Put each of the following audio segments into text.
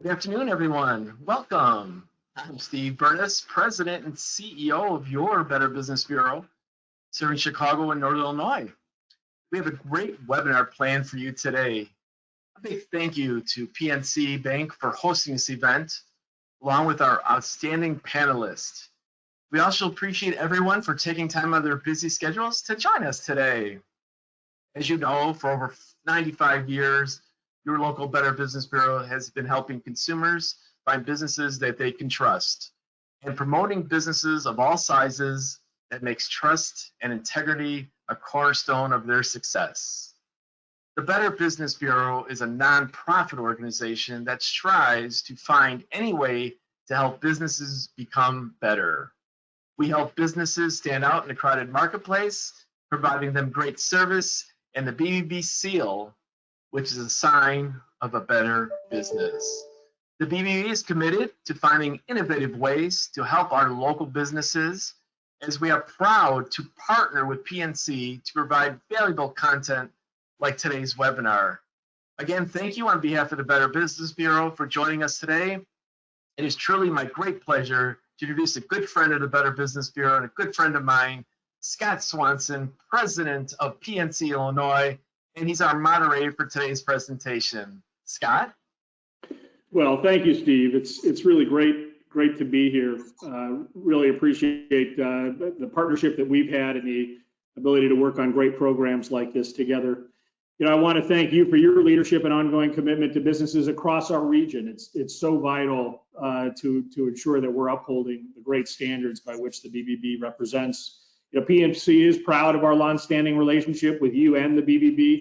Good afternoon, everyone. Welcome. I'm Steve Burness, President and CEO of your Better Business Bureau, serving Chicago and Northern Illinois. We have a great webinar planned for you today. A big thank you to PNC Bank for hosting this event, along with our outstanding panelists. We also appreciate everyone for taking time out of their busy schedules to join us today. As you know, for over 95 years, your local Better Business Bureau has been helping consumers find businesses that they can trust and promoting businesses of all sizes that makes trust and integrity a cornerstone of their success. The Better Business Bureau is a nonprofit organization that strives to find any way to help businesses become better. We help businesses stand out in a crowded marketplace, providing them great service and the BBB seal, which is a sign of a better business. The BBB is committed to finding innovative ways to help our local businesses, as we are proud to partner with PNC to provide valuable content like today's webinar. Again, thank you on behalf of the Better Business Bureau for joining us today. It is truly my great pleasure to introduce a good friend of the Better Business Bureau and a good friend of mine, Scott Swanson, President of PNC Illinois, and he's our moderator for today's presentation. Scott? Well, thank you, Steve. It's really great to be here. Really appreciate the partnership that we've had and the ability to work on great programs like this together. I want to thank you for your leadership and ongoing commitment to businesses across our region. It's so vital to ensure that we're upholding the great standards by which the BBB represents. PNC is proud of our longstanding relationship with you and the BBB.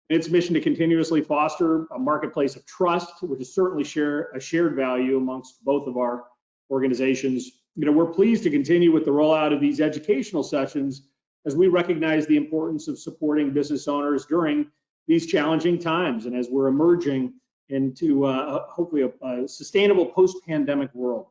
Its mission to continuously foster a marketplace of trust, which is certainly a shared value amongst both of our organizations. We're pleased to continue with the rollout of these educational sessions as we recognize the importance of supporting business owners during these challenging times and as we're emerging into hopefully a sustainable post-pandemic world.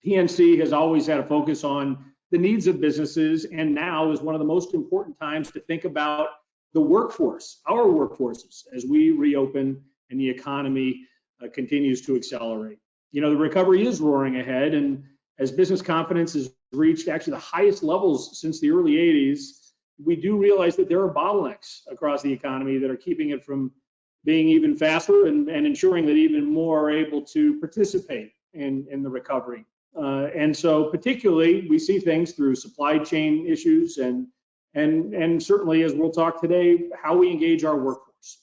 PNC has always had a focus on the needs of businesses, and now is one of the most important times to think about the workforce, our workforces, as we reopen and the economy continues to accelerate. The recovery is roaring ahead, and as business confidence has reached actually the highest levels since the early 80s, we do realize that there are bottlenecks across the economy that are keeping it from being even faster and ensuring that even more are able to participate in the recovery. And so particularly, we see things through supply chain issues and certainly, as we'll talk today, how we engage our workforce.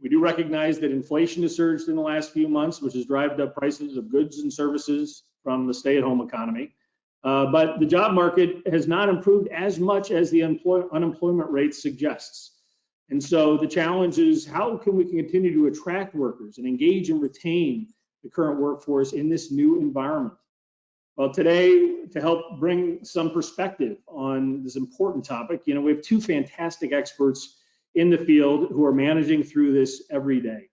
We do recognize that inflation has surged in the last few months, which has driven up prices of goods and services from the stay-at-home economy. But the job market has not improved as much as the unemployment rate suggests. And so the challenge is, how can we continue to attract workers and engage and retain the current workforce in this new environment? Well, today, to help bring some perspective on this important topic, we have two fantastic experts in the field who are managing through this every day.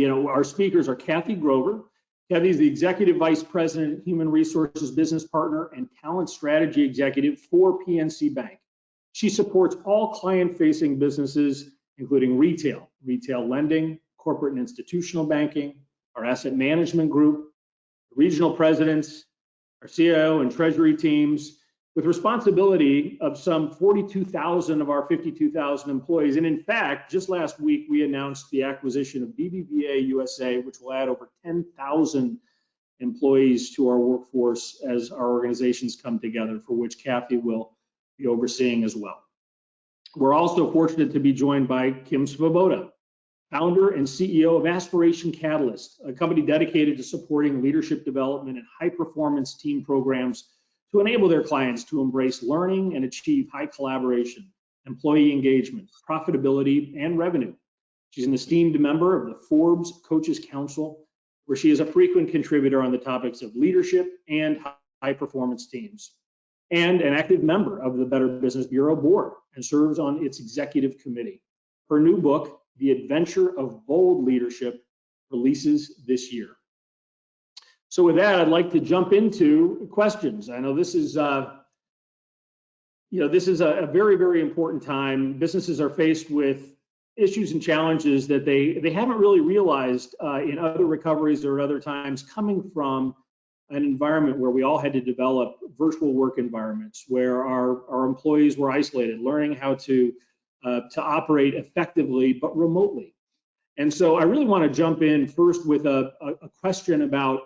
Our speakers are Kathy Grover. Kathy is the Executive Vice President, Human Resources Business Partner, and Talent Strategy Executive for PNC Bank. She supports all client-facing businesses, including retail lending, corporate and institutional banking, our asset management group, regional presidents, our CIO and treasury teams, with responsibility of some 42,000 of our 52,000 employees. And in fact, just last week, we announced the acquisition of BBVA USA, which will add over 10,000 employees to our workforce as our organizations come together, for which Kathy will be overseeing as well. We're also fortunate to be joined by Kim Svoboda, founder and CEO of Aspiration Catalyst, a company dedicated to supporting leadership development and high-performance team programs to enable their clients to embrace learning and achieve high collaboration, employee engagement, profitability, and revenue. She's an esteemed member of the Forbes Coaches Council, where she is a frequent contributor on the topics of leadership and high-performance teams, and an active member of the Better Business Bureau board and serves on its executive committee. Her new book, The Adventure of Bold Leadership, releases this year. So with that, I'd like to jump into questions. I know this is a very, very important time. Businesses are faced with issues and challenges that they haven't really realized in other recoveries or other times, coming from an environment where we all had to develop virtual work environments, where our employees were isolated, learning how to operate effectively but remotely. And so I really want to jump in first with a question about,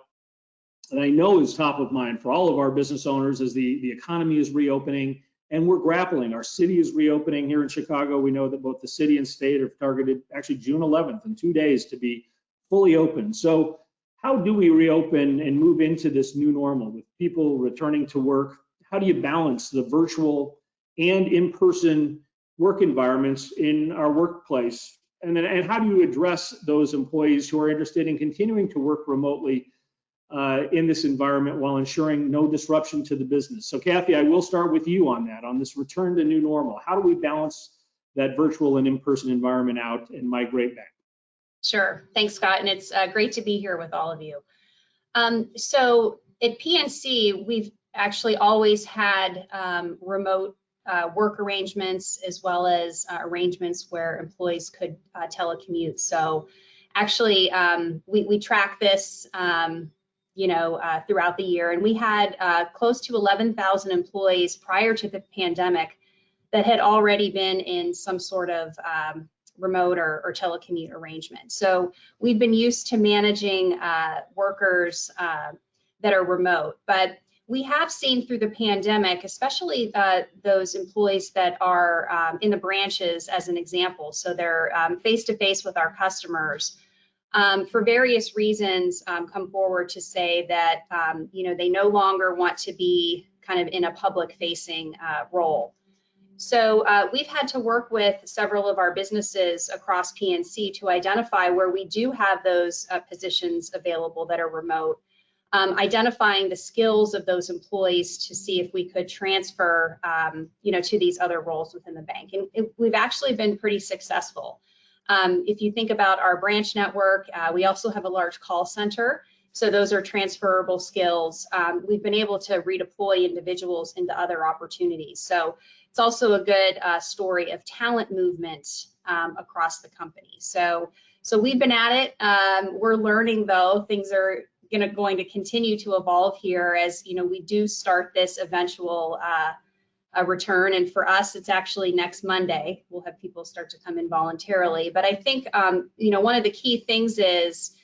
and I know is top of mind for all of our business owners as the economy is reopening and we're grappling. Our city is reopening here in Chicago. We know that both the city and state have targeted actually June 11th in 2 days to be fully open. So how do we reopen and move into this new normal with people returning to work? How do you balance the virtual and in-person work environments in our workplace? And how do you address those employees who are interested in continuing to work remotely in this environment while ensuring no disruption to the business? So Kathy, I will start with you on that, on this return to new normal. How do we balance that virtual and in-person environment out and migrate back? Sure, thanks Scott, and it's great to be here with all of you. So at PNC, we've actually always had remote work arrangements, as well as arrangements where employees could telecommute. So actually, we track this throughout the year, and we had close to 11,000 employees prior to the pandemic that had already been in some sort of remote or telecommute arrangement. So we've been used to managing workers that are remote, but we have seen through the pandemic, especially those employees that are in the branches as an example. So they're face-to-face with our customers. For various reasons, come forward to say that they no longer want to be kind of in a public-facing role. So we've had to work with several of our businesses across PNC to identify where we do have those positions available that are remote, identifying the skills of those employees to see if we could transfer, to these other roles within the bank. And we've actually been pretty successful. If you think about our branch network, we also have a large call center. So those are transferable skills. We've been able to redeploy individuals into other opportunities. So it's also a good story of talent movement across the company. So we've been at it. We're learning, though. Things are going to continue to evolve here as we do start this eventual return. And for us, it's actually next Monday. We'll have people start to come in voluntarily. But I think one of the key things is,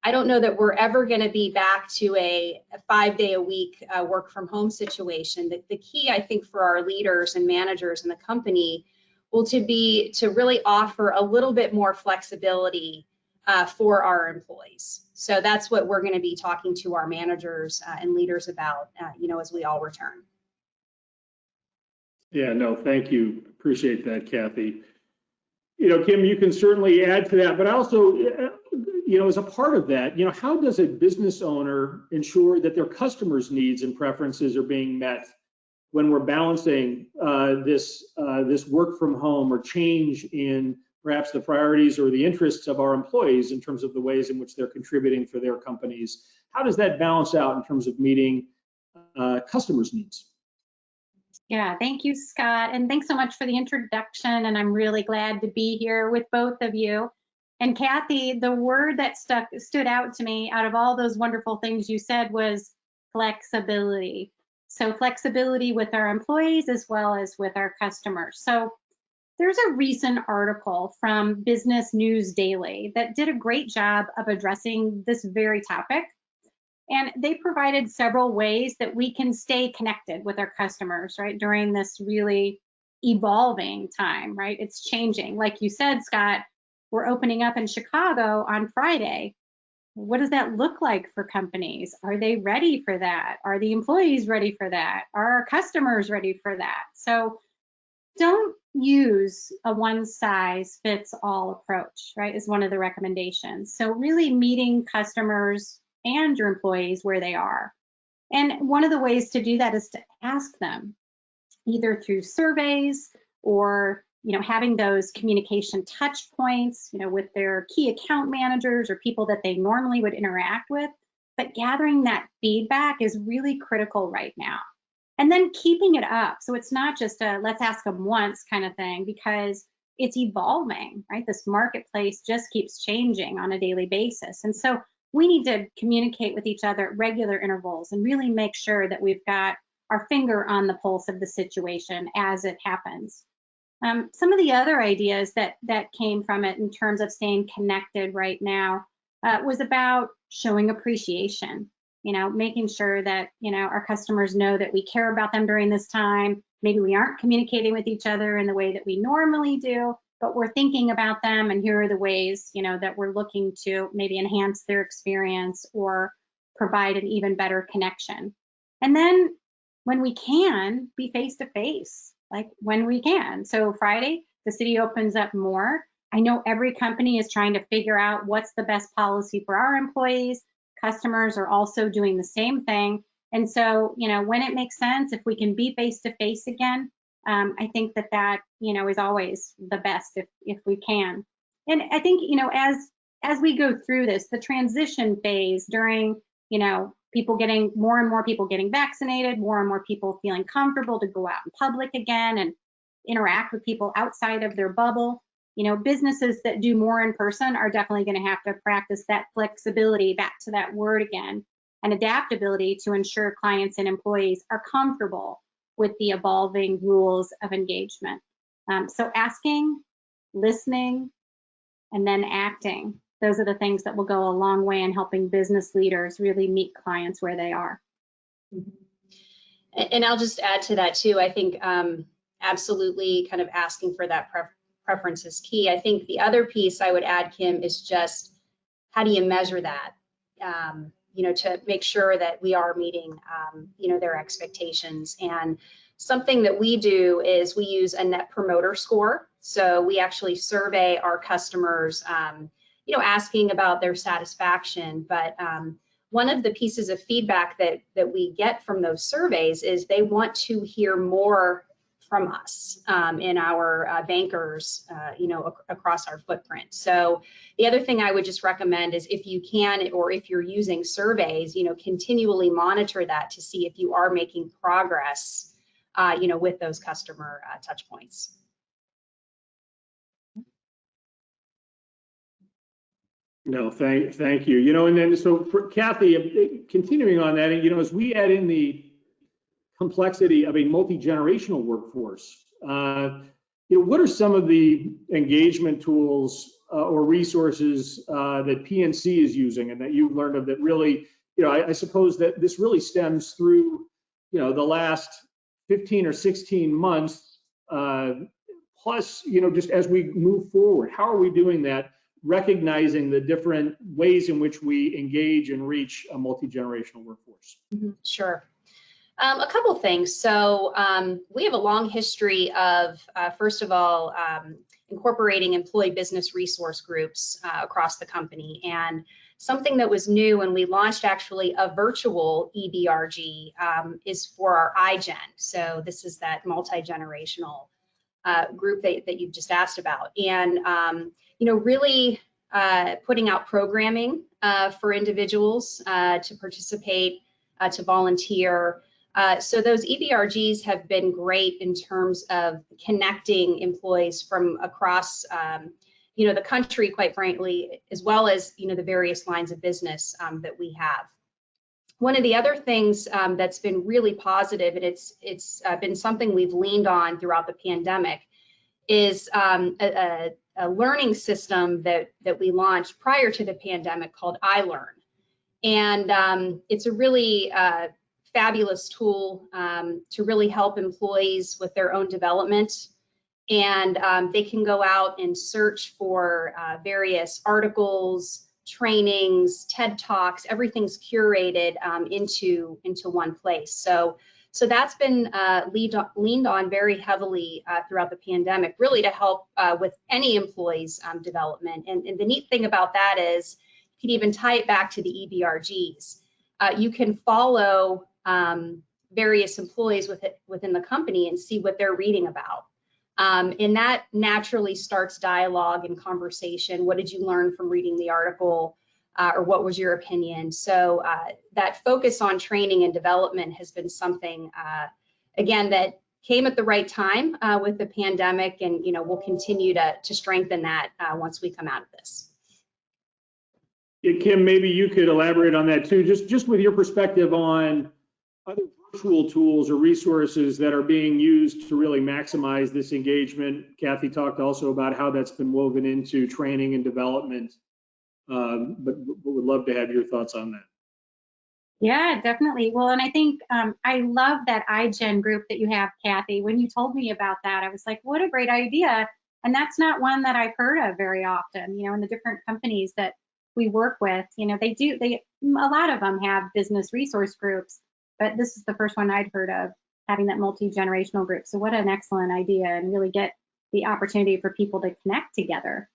I don't know that we're ever going to be back to a 5-day-a-week work from home situation. The key, I think, for our leaders and managers in the company will be to really offer a little bit more flexibility for our employees. So that's what we're going to be talking to our managers and leaders about, as we all return. Yeah, no, thank you. Appreciate that, Kathy. Kim, you can certainly add to that, but also, as a part of that, how does a business owner ensure that their customers' needs and preferences are being met when we're balancing this work from home or change in perhaps the priorities or the interests of our employees in terms of the ways in which they're contributing for their companies? How does that balance out in terms of meeting customers' needs? Yeah, thank you, Scott. And thanks so much for the introduction. And I'm really glad to be here with both of you. And Kathy, the word that stood out to me out of all those wonderful things you said was flexibility. So flexibility with our employees as well as with our customers. So there's a recent article from Business News Daily that did a great job of addressing this very topic. And they provided several ways that we can stay connected with our customers, right, during this really evolving time, right? It's changing. Like you said, Scott, we're opening up in Chicago on Friday. What does that look like for companies? Are they ready for that? Are the employees ready for that? Are our customers ready for that? So don't use a one-size-fits-all approach, right, is one of the recommendations. So really meeting customers and your employees where they are. And one of the ways to do that is to ask them, either through surveys or having those communication touch points, with their key account managers or people that they normally would interact with. But gathering that feedback is really critical right now. And then keeping it up. So it's not just a let's ask them once kind of thing, because it's evolving, right? This marketplace just keeps changing on a daily basis. And so we need to communicate with each other at regular intervals and really make sure that we've got our finger on the pulse of the situation as it happens. Some of the other ideas that came from it in terms of staying connected right now was about showing appreciation, making sure that, our customers know that we care about them during this time. Maybe we aren't communicating with each other in the way that we normally do, but we're thinking about them, and here are the ways, that we're looking to maybe enhance their experience or provide an even better connection. And then when we can, be face-to-face, like when we can. So Friday, the city opens up more. I know every company is trying to figure out what's the best policy for our employees. Customers are also doing the same thing. And so, when it makes sense, if we can be face-to-face again, I think that is always the best if we can. And I think, as we go through this, the transition phase during, more and more people getting vaccinated, more and more people feeling comfortable to go out in public again and interact with people outside of their bubble. Businesses that do more in person are definitely going to have to practice that flexibility, back to that word again, and adaptability to ensure clients and employees are comfortable with the evolving rules of engagement. So asking, listening, and then acting. Those are the things that will go a long way in helping business leaders really meet clients where they are. And I'll just add to that too. I think absolutely kind of asking for that preference is key. I think the other piece I would add, Kim, is just how do you measure that? To make sure that we are meeting, their expectations. And something that we do is we use a Net Promoter Score. So we actually survey our customers, asking about their satisfaction. But one of the pieces of feedback that we get from those surveys is they want to hear more from us in our bankers, across our footprint. So the other thing I would just recommend is if you can, or if you're using surveys, continually monitor that to see if you are making progress, with those customer touch points. No, thank you. And then so for Kathy, continuing on that, as we add in the complexity of a multi-generational workforce, what are some of the engagement tools or resources that PNC is using and that you've learned of that really, I suppose that this really stems through, the last 15 or 16 months, plus, just as we move forward, how are we doing that, recognizing the different ways in which we engage and reach a multi-generational workforce? Sure. A couple things. So we have a long history of, first of all, incorporating employee business resource groups across the company. And something that was new when we launched actually a virtual EBRG is for our iGen. So this is that multi-generational group that you've just asked about. And, really putting out programming for individuals to participate, to volunteer. So those EBRGs have been great in terms of connecting employees from across, the country, quite frankly, as well as, the various lines of business that we have. One of the other things that's been really positive, and it's been something we've leaned on throughout the pandemic, is a learning system that we launched prior to the pandemic called iLearn. And it's a really fabulous tool to really help employees with their own development. And they can go out and search for various articles, trainings, TED Talks, everything's curated into one place. So that's been leaned on very heavily throughout the pandemic, really to help with any employee's development. And the neat thing about that is you can even tie it back to the EBRGs. You can follow various employees within the company and see what they're reading about. And that naturally starts dialogue and conversation. What did you learn from reading the article? Or what was your opinion? So that focus on training and development has been something, again, that came at the right time with the pandemic, and we'll continue to strengthen that once we come out of this. Yeah, Kim, maybe you could elaborate on that too, just with your perspective on other virtual tools or resources that are being used to really maximize this engagement. Kathy talked also about how that's been woven into training and development, but would love to have your thoughts on that. Yeah, definitely. Well, and I think I love that iGen group that you have, Kathy. When you told me about that, I was like, what a great idea. And that's not one that I've heard of very often, in the different companies that we work with. A lot of them have business resource groups, but this is the first one I'd heard of, having that multi-generational group. So what an excellent idea, and really get the opportunity for people to connect together.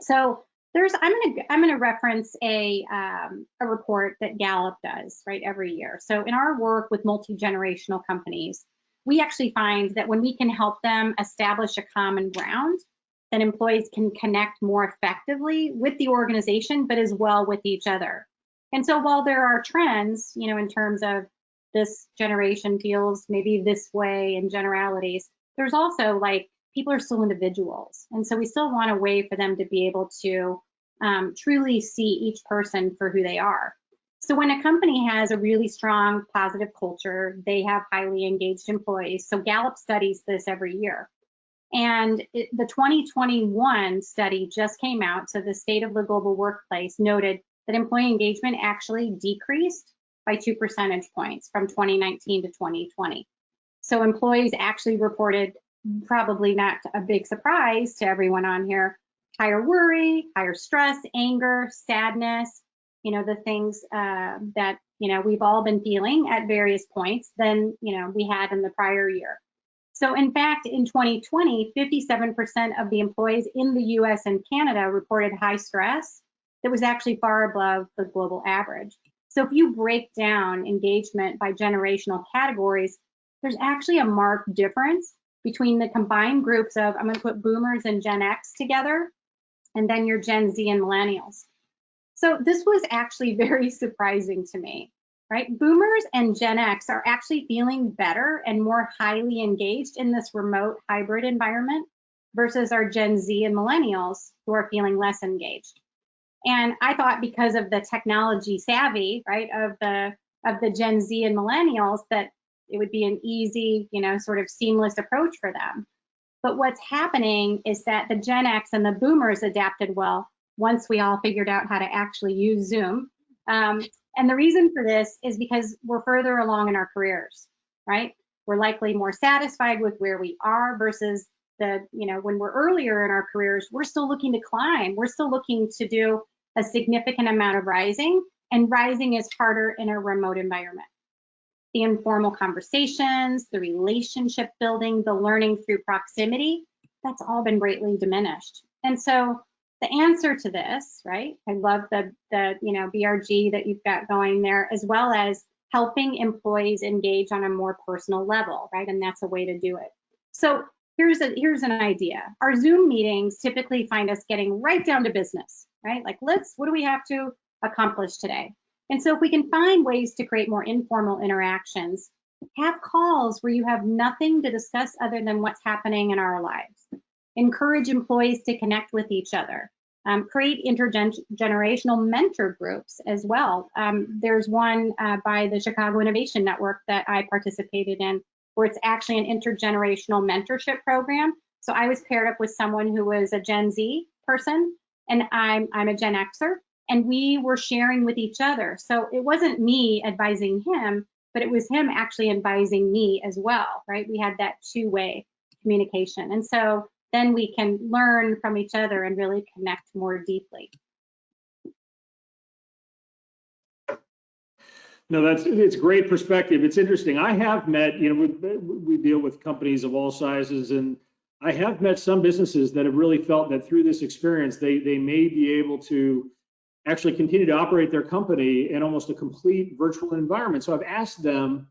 So I'm going to reference a report that Gallup does every year. So in our work with multi-generational companies, we actually find that when we can help them establish a common ground, then employees can connect more effectively with the organization, but as well with each other. And so while there are trends, in terms of this generation feels maybe this way in generalities, there's also people are still individuals. And so we still want a way for them to be able to truly see each person for who they are. So when a company has a really strong positive culture, they have highly engaged employees. So Gallup studies this every year. And the 2021 study just came out. So the State of the Global Workplace noted that employee engagement actually decreased by 2 percentage points from 2019 to 2020. So employees actually reported, probably not a big surprise to everyone on here, higher worry, higher stress, anger, sadness, the things that, we've all been feeling at various points than, we had in the prior year. So in fact, in 2020, 57% of the employees in the US and Canada reported high stress that was actually far above the global average. So if you break down engagement by generational categories, there's actually a marked difference between the combined groups of, I'm going to put boomers and Gen X together, and then your Gen Z and millennials. So this was actually very surprising to me, right? Boomers and Gen X are actually feeling better and more highly engaged in this remote hybrid environment versus our Gen Z and millennials who are feeling less engaged. And I thought because of the technology savvy, right, of the Gen Z and millennials, that it would be an easy, sort of seamless approach for them. But what's happening is that the Gen X and the boomers adapted well once we all figured out how to actually use Zoom. And the reason for this is because we're further along in our careers, right? We're likely more satisfied with where we are versus when we're earlier in our careers, we're still looking to climb. We're still looking to do a significant amount of rising, and rising is harder in a remote environment. The informal conversations, the relationship building, the learning through proximity, that's all been greatly diminished. And so the answer to this, right? I love the BRG that you've got going there, as well as helping employees engage on a more personal level, right? And that's a way to do it. So here's an idea. Our Zoom meetings typically find us getting right down to business, right? What do we have to accomplish today? And so if we can find ways to create more informal interactions, have calls where you have nothing to discuss other than what's happening in our lives. Encourage employees to connect with each other. Create intergenerational mentor groups as well. There's one by the Chicago Innovation Network that I participated in, where it's actually an intergenerational mentorship program. So I was paired up with someone who was a Gen Z person, and I'm a Gen Xer, and we were sharing with each other. So it wasn't me advising him, but it was him actually advising me as well, right? We had that two-way communication. And so then we can learn from each other and really connect more deeply. No, it's great perspective. It's interesting. I have met, we deal with companies of all sizes, and I have met some businesses that have really felt that through this experience, they may be able to actually continue to operate their company in almost a complete virtual environment. So I've asked them,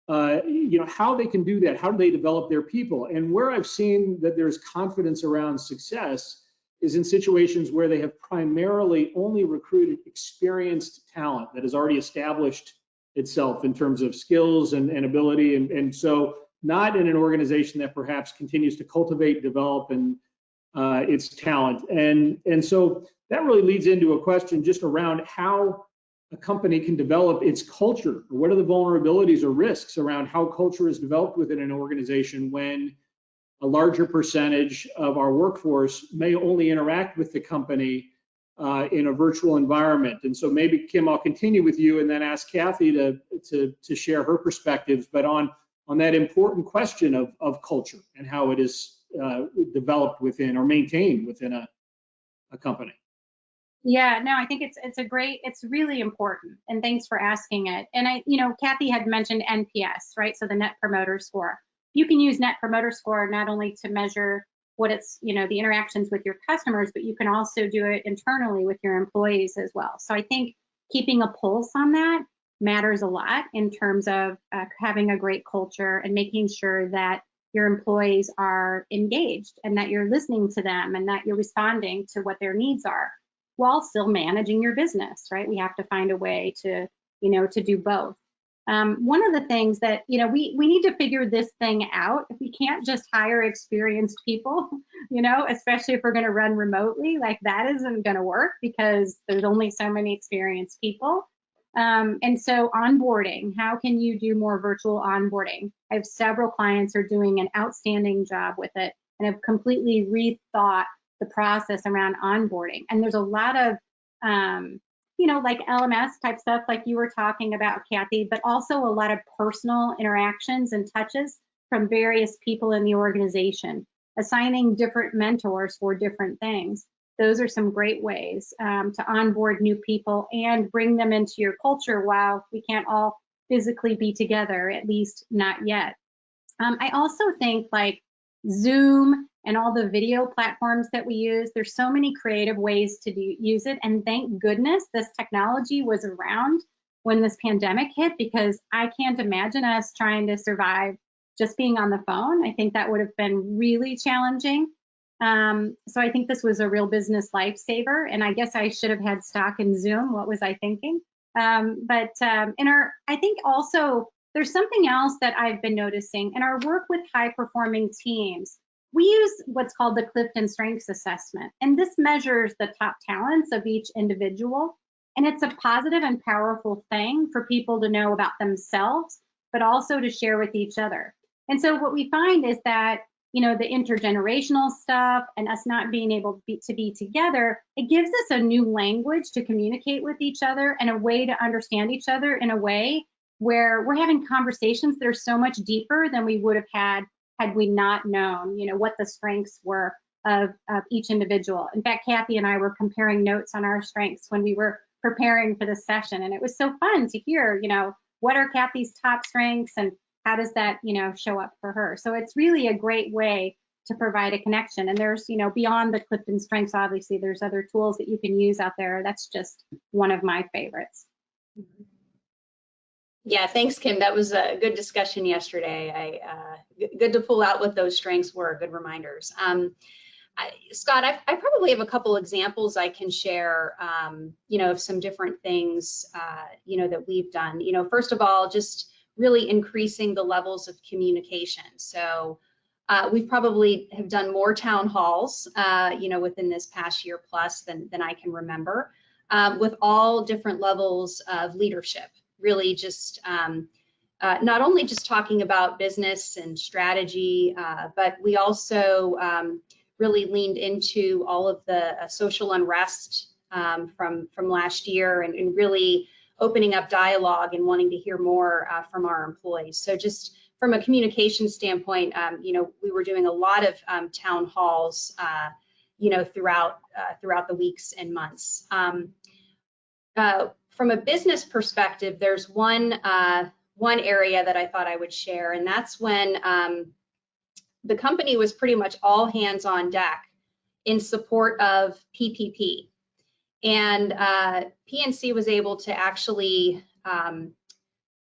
how they can do that. How do they develop their people? And where I've seen that there's confidence around success is in situations where they have primarily only recruited experienced talent that has already established itself in terms of skills and ability. And so not in an organization that perhaps continues to cultivate, develop, and its talent. And so that really leads into a question just around how a company can develop its culture. What are the vulnerabilities or risks around how culture is developed within an organization when a larger percentage of our workforce may only interact with the company in a virtual environment? And so maybe, Kim, I'll continue with you and then ask Kathy to share her perspectives, but on that important question of culture and how it is developed within or maintained within a company. Yeah, no, I think it's really important, and thanks for asking it. And Kathy had mentioned NPS, right? So the Net Promoter Score. You can use Net Promoter Score not only to measure what it's, the interactions with your customers, but you can also do it internally with your employees as well. So I think keeping a pulse on that matters a lot in terms of having a great culture and making sure that your employees are engaged and that you're listening to them and that you're responding to what their needs are while still managing your business, right? We have to find a way to do both. One of the things that, we need to figure this thing out. If we can't just hire experienced people, especially if we're going to run remotely, like that isn't going to work because there's only so many experienced people. And so onboarding, how can you do more virtual onboarding? I have several clients who are doing an outstanding job with it and have completely rethought the process around onboarding. And there's a lot of, like LMS type stuff like you were talking about, Kathy, but also a lot of personal interactions and touches from various people in the organization, assigning different mentors for different things. Those are some great ways to onboard new people and bring them into your culture while we can't all physically be together, at least not yet. I also think like Zoom and all the video platforms that we use, there's so many creative ways to use it. And thank goodness this technology was around when this pandemic hit, because I can't imagine us trying to survive just being on the phone. I think that would have been really challenging. So I think this was a real business lifesaver, and I guess I should have had stock in Zoom. What was I thinking? I think also there's something else that I've been noticing in our work with high performing teams. We use what's called the Clifton Strengths Assessment, and this measures the top talents of each individual. And it's a positive and powerful thing for people to know about themselves, but also to share with each other. And so what we find is that, the intergenerational stuff and us not being able to be together, it gives us a new language to communicate with each other and a way to understand each other in a way where we're having conversations that are so much deeper than we would have had we not known, what the strengths were of each individual. In fact, Kathy and I were comparing notes on our strengths when we were preparing for this session. And it was so fun to hear, what are Kathy's top strengths and how does that, show up for her? So it's really a great way to provide a connection. And there's, beyond the Clifton Strengths, obviously, there's other tools that you can use out there. That's just one of my favorites. Yeah, thanks, Kim. That was a good discussion yesterday. Good to pull out what those strengths were, good reminders. Scott, I probably have a couple examples I can share, of some different things, that we've done. First of all, just really increasing the levels of communication. So we probably have done more town halls, within this past year plus than I can remember, with all different levels of leadership. Really just not only just talking about business and strategy, but we also really leaned into all of the social unrest from last year and really opening up dialogue and wanting to hear more from our employees. So just from a communication standpoint, we were doing a lot of town halls, throughout the weeks and months. From a business perspective, there's one area that I thought I would share, and that's when the company was pretty much all hands on deck in support of PPP. And PNC was able to actually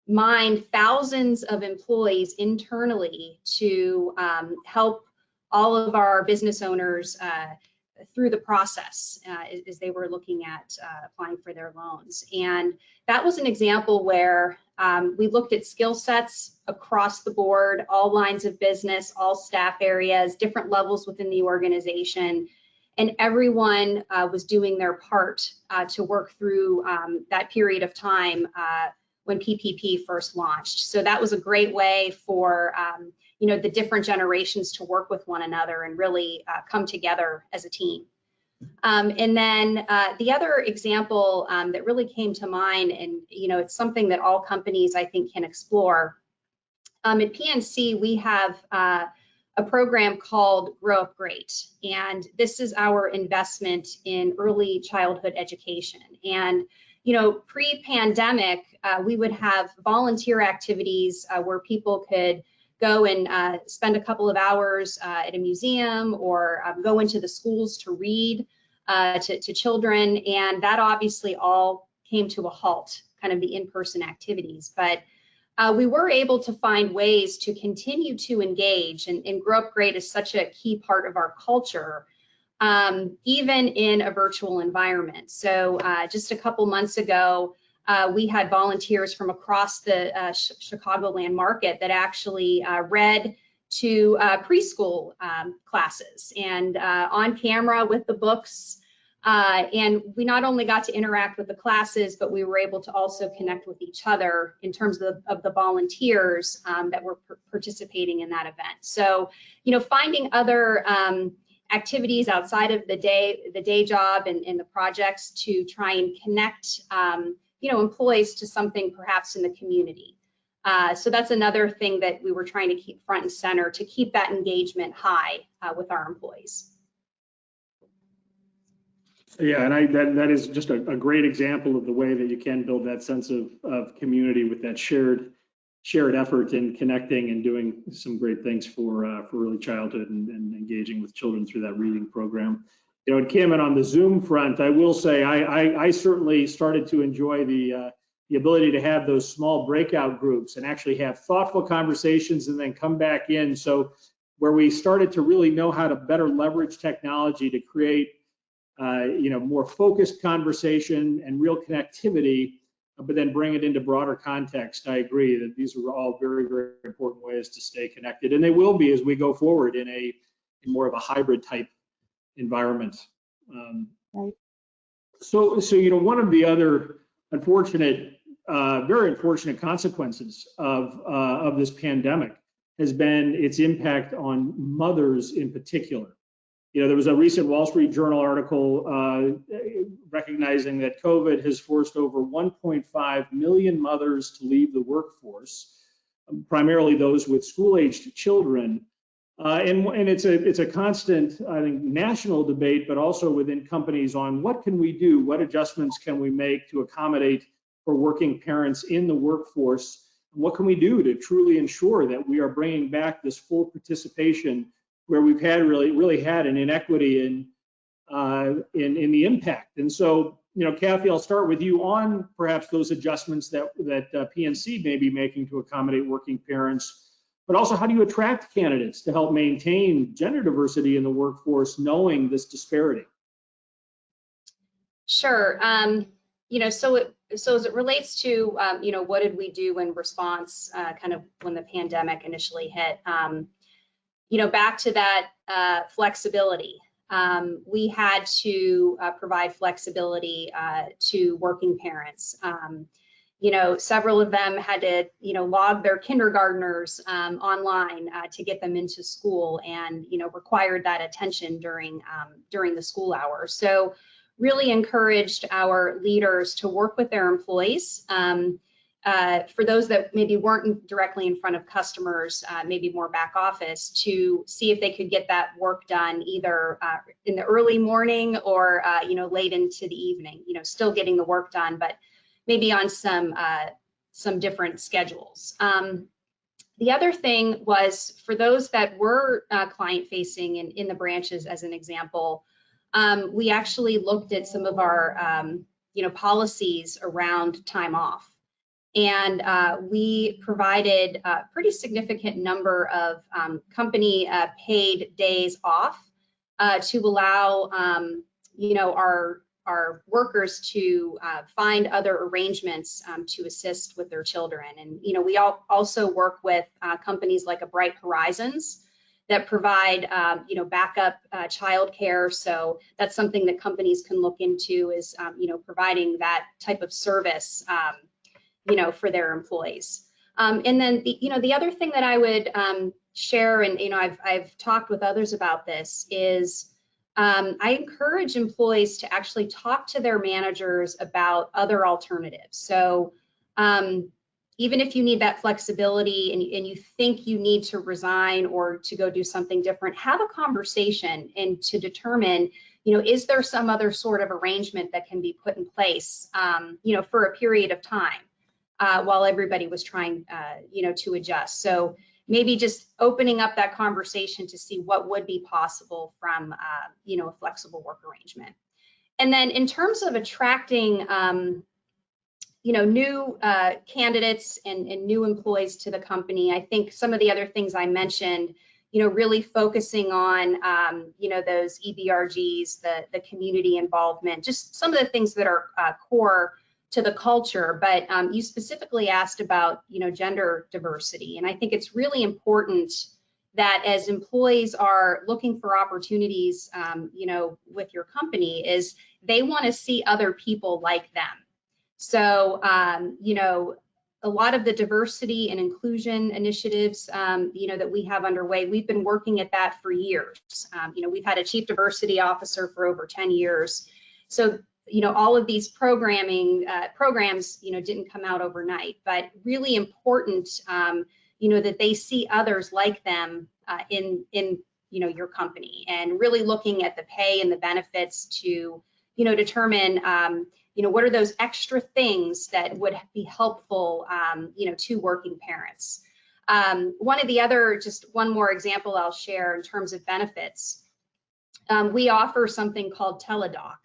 mine thousands of employees internally to help all of our business owners through the process as they were looking at applying for their loans. And that was an example where we looked at skill sets across the board, all lines of business, all staff areas, different levels within the organization, and everyone was doing their part to work through that period of time when PPP first launched. So that was a great way for the different generations to work with one another and really come together as a team. And then the other example that really came to mind, and it's something that all companies I think can explore. At PNC, we have a program called Grow Up Great, and this is our investment in early childhood education. And pre-pandemic, we would have volunteer activities where people could go and spend a couple of hours at a museum or go into the schools to read to children. And that obviously all came to a halt, kind of the in-person activities. But we were able to find ways to continue to engage, and Grow Up Great is such a key part of our culture, even in a virtual environment. So just a couple months ago, we had volunteers from across the Chicagoland market that actually read to preschool classes and on camera with the books. And we not only got to interact with the classes, but we were able to also connect with each other in terms of the volunteers that were participating in that event. So, finding other activities outside of the day job and the projects to try and connect employees to something perhaps in the community. So that's another thing that we were trying to keep front and center to keep that engagement high with our employees. Yeah, and that is just a great example of the way that you can build that sense of community with that shared effort in connecting and doing some great things for early childhood and engaging with children through that reading program. And Kim, and on the Zoom front, I will say I certainly started to enjoy the ability to have those small breakout groups and actually have thoughtful conversations and then come back in. So where we started to really know how to better leverage technology to create more focused conversation and real connectivity, but then bring it into broader context. I agree that these are all very, very important ways to stay connected, and they will be as we go forward in more of a hybrid type environment. Right. So one of the other very unfortunate consequences of this pandemic has been its impact on mothers in particular. There was a recent Wall Street Journal article recognizing that COVID has forced over 1.5 million mothers to leave the workforce, primarily those with school-aged children. And it's a constant, I think, national debate, but also within companies on what can we do, what adjustments can we make to accommodate for working parents in the workforce, and what can we do to truly ensure that we are bringing back this full participation where we've had really had an inequity in the impact. And so, Kathy, I'll start with you on perhaps those adjustments that PNC may be making to accommodate working parents, but also how do you attract candidates to help maintain gender diversity in the workforce, knowing this disparity? Sure. So as it relates to, what did we do in response, kind of when the pandemic initially hit? Back to that flexibility. We had to provide flexibility to working parents. Several of them had to, log their kindergartners online to get them into school, and required that attention during the school hours. So really encouraged our leaders to work with their employees. For those that maybe weren't directly in front of customers, maybe more back office, to see if they could get that work done either in the early morning or late into the evening. Still getting the work done, but maybe on some different schedules. The other thing was for those that were client facing in the branches, as an example, we actually looked at some of our policies around time off. And we provided a pretty significant number of company paid days off to allow our workers to find other arrangements to assist with their children. And we also work with companies like a Bright Horizons that provide backup childcare. So that's something that companies can look into, is providing that type of service for their employees. And then the other thing that I would share, and I've talked with others about this, is I encourage employees to actually talk to their managers about other alternatives. So even if you need that flexibility and you think you need to resign or to go do something different, have a conversation and to determine, is there some other sort of arrangement that can be put in place, for a period of time while everybody was trying, to adjust. So maybe just opening up that conversation to see what would be possible from, a flexible work arrangement. And then in terms of attracting, new candidates and new employees to the company, I think some of the other things I mentioned, really focusing on, those EBRGs, the community involvement, just some of the things that are core to the culture. But you specifically asked about, gender diversity. And I think it's really important that as employees are looking for opportunities, with your company, is they want to see other people like them. So, a lot of the diversity and inclusion initiatives, that we have underway, we've been working at that for years. We've had a chief diversity officer for over 10 years. So, all of these programs, didn't come out overnight, but really important, that they see others like them in your company, and really looking at the pay and the benefits to, determine, what are those extra things that would be helpful, to working parents. One more example I'll share in terms of benefits. We offer something called Teledoc.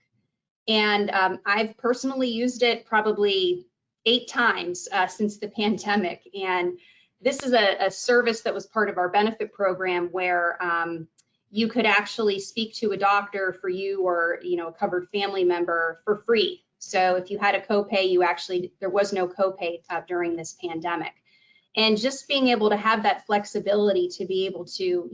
And I've personally used it probably 8 times since the pandemic. And this is a service that was part of our benefit program where you could actually speak to a doctor for you or a covered family member for free. So if you had a copay, there was no copay during this pandemic. And just being able to have that flexibility to be able to,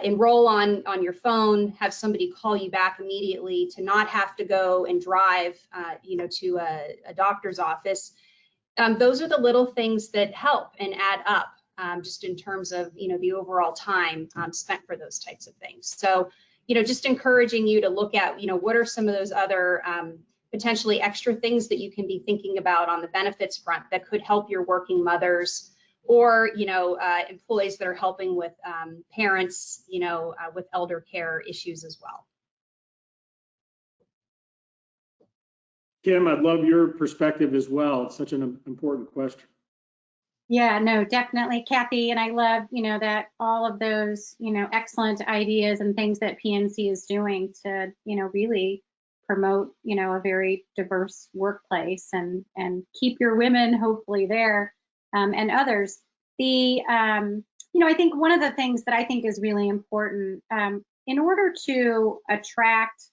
enroll on your phone, have somebody call you back immediately, to not have to go and drive, to a doctor's office. Those are the little things that help and add up, just in terms of, the overall time spent for those types of things. So, just encouraging you to look at, what are some of those other potentially extra things that you can be thinking about on the benefits front that could help your working mothers, or employees that are helping with parents, with elder care issues as well. Kim, I'd love your perspective as well. It's such an important question. Yeah, no, definitely, Kathy. And I love, that all of those, excellent ideas and things that PNC is doing to, really promote, a very diverse workplace and keep your women hopefully there, and others. I think one of the things that I think is really important, in order to attract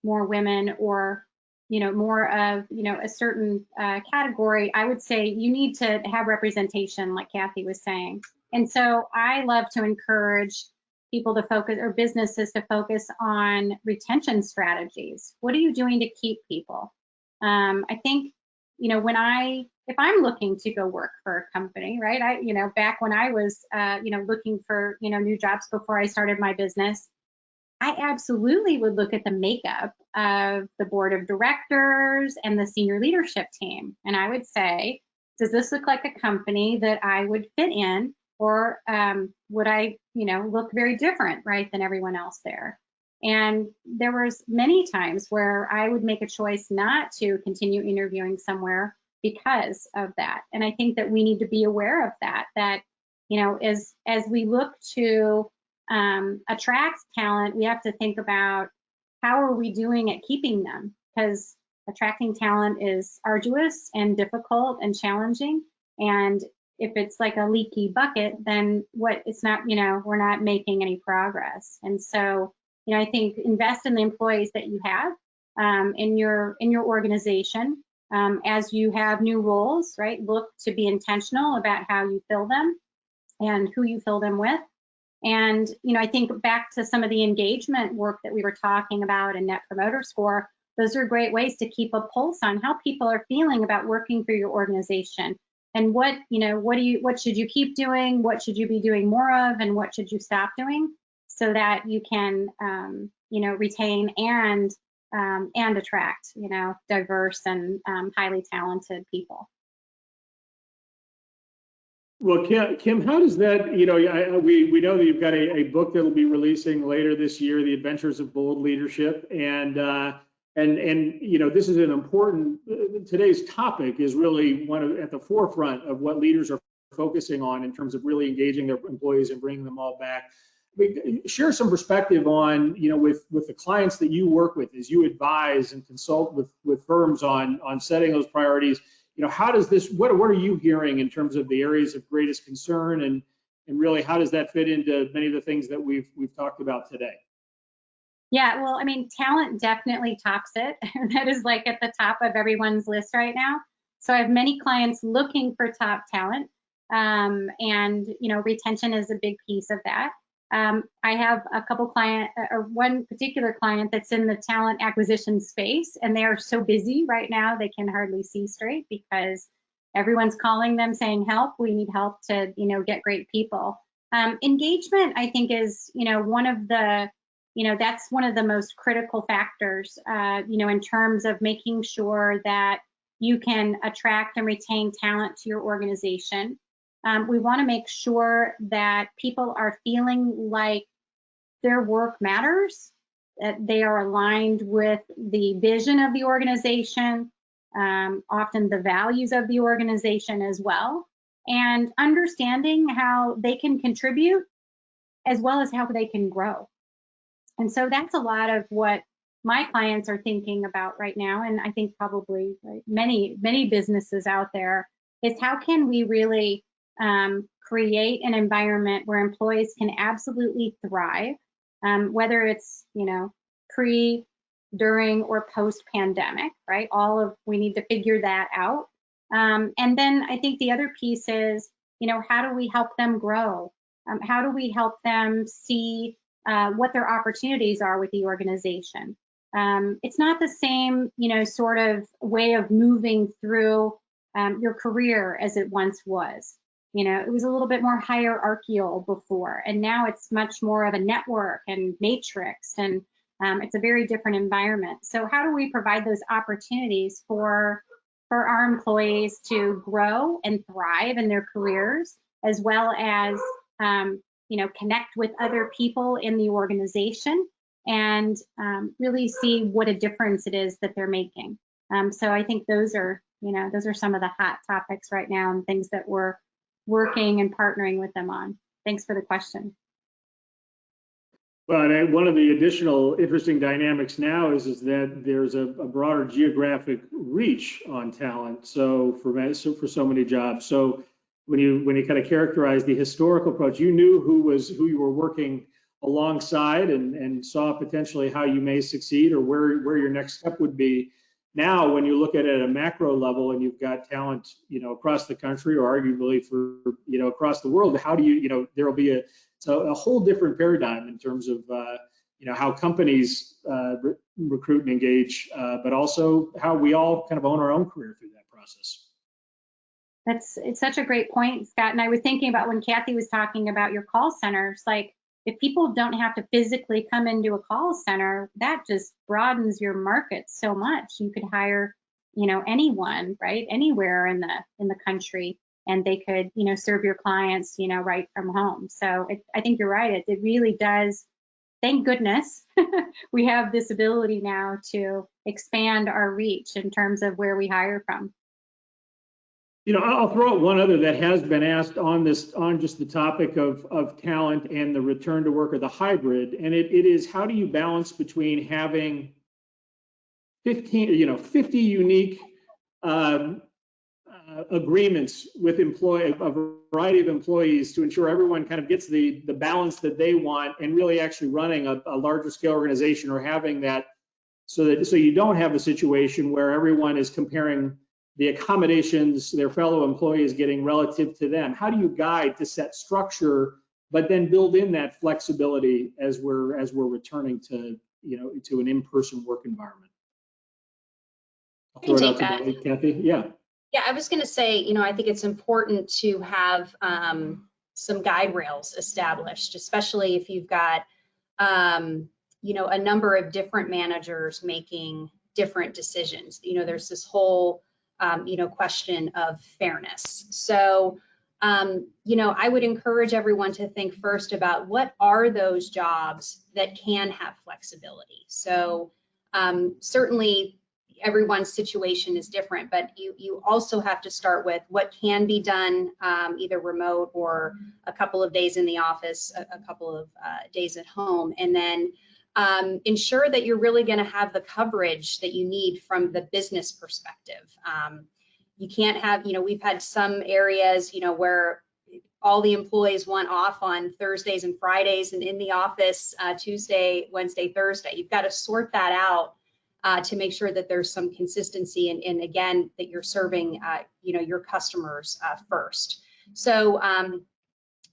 more women, or more of a certain category, I would say you need to have representation, like Kathy was saying. And so I love to encourage people to focus, or businesses to focus on retention strategies. What are you doing to keep people? I think if I'm looking to go work for a company, right? Back when I was looking for new jobs before I started my business, I absolutely would look at the makeup of the board of directors and the senior leadership team. And I would say, does this look like a company that I would fit in, or would I, look very different, right, than everyone else there? And there was many times where I would make a choice not to continue interviewing somewhere because of that. And I think that we need to be aware of that, as we look to attract talent, we have to think about how are we doing at keeping them, because attracting talent is arduous and difficult and challenging. And if it's like a leaky bucket, then it's not, we're not making any progress. And so, I think invest in the employees that you have in your organization. As you have new roles, right? Look to be intentional about how you fill them and who you fill them with. And, I think back to some of the engagement work that we were talking about and Net Promoter Score, those are great ways to keep a pulse on how people are feeling about working for your organization. And what should you keep doing? What should you be doing more of? And what should you stop doing so that you can, retain and attract, diverse and highly talented people. Well, Kim, how does that, we know that you've got a book that'll be releasing later this year, The Adventures of Bold Leadership, and this is an important, today's topic is really at the forefront of what leaders are focusing on in terms of really engaging their employees and bringing them all back. Share some perspective on, with the clients that you work with as you advise and consult with firms on setting those priorities. How does this, what are you hearing in terms of the areas of greatest concern, and really how does that fit into many of the things that we've talked about today? Yeah, well, talent definitely tops it. That is like at the top of everyone's list right now. So I have many clients looking for top talent, and retention is a big piece of that. I have a couple one particular client that's in the talent acquisition space, and they are so busy right now they can hardly see straight because everyone's calling them saying, help, we need help to, get great people. Engagement, I think, is, one of the, that's one of the most critical factors, in terms of making sure that you can attract and retain talent to your organization. We want to make sure that people are feeling like their work matters, that they are aligned with the vision of the organization, often the values of the organization as well, and understanding how they can contribute as well as how they can grow. And so that's a lot of what my clients are thinking about right now, and I think probably many businesses out there, is how can we really create an environment where employees can absolutely thrive, whether it's, pre, during, or post-pandemic, right? We need to figure that out. And then I think the other piece is, how do we help them grow? How do we help them see what their opportunities are with the organization? It's not the same, sort of way of moving through your career as it once was. It was a little bit more hierarchical before, and now it's much more of a network and matrix, and it's a very different environment. So how do we provide those opportunities for our employees to grow and thrive in their careers, as well as connect with other people in the organization and really see what a difference it is that they're making. So I think those are some of the hot topics right now and things that we're working and partnering with them on. Thanks for the question. Well, and one of the additional interesting dynamics now is that there's a broader geographic reach on talent. So for so many jobs. So when you kind of characterize the historical approach, you knew who you were working alongside and saw potentially how you may succeed or where your next step would be. Now, when you look at it at a macro level and you've got talent, across the country or arguably for, across the world, how do you, there'll be a whole different paradigm in terms of, how companies recruit and engage, but also how we all kind of own our own career through that process. It's such a great point, Scott. And I was thinking about when Kathy was talking about your call centers, like if people don't have to physically come into a call center, that just broadens your market so much. You could hire, anyone, right, anywhere in the country, and they could, serve your clients, right from home. So I think you're right. It really does. Thank goodness we have this ability now to expand our reach in terms of where we hire from. I'll throw out one other that has been asked on just the topic of talent and the return to work or the hybrid, and it is, how do you balance between having 50 unique agreements with a variety of employees to ensure everyone kind of gets the balance that they want, and really actually running a larger scale organization, or having that so you don't have a situation where everyone is comparing the accommodations their fellow employees getting relative to them. How do you guide to set structure, but then build in that flexibility as we're returning to to an in-person work environment? I'll throw it out to you, Kathy. Yeah. Yeah, I was going to say, I think it's important to have some guide rails established, especially if you've got, a number of different managers making different decisions. There's this whole, question of fairness. So, I would encourage everyone to think first about what are those jobs that can have flexibility. So, certainly, everyone's situation is different, but you also have to start with what can be done either remote or a couple of days in the office, a couple of days at home, and then ensure that you're really going to have the coverage that you need from the business perspective. You can't have, we've had some areas, where all the employees want off on Thursdays and Fridays, and in the office Tuesday, Wednesday, Thursday. You've got to sort that out to make sure that there's some consistency, and again, that you're serving, your customers first. So,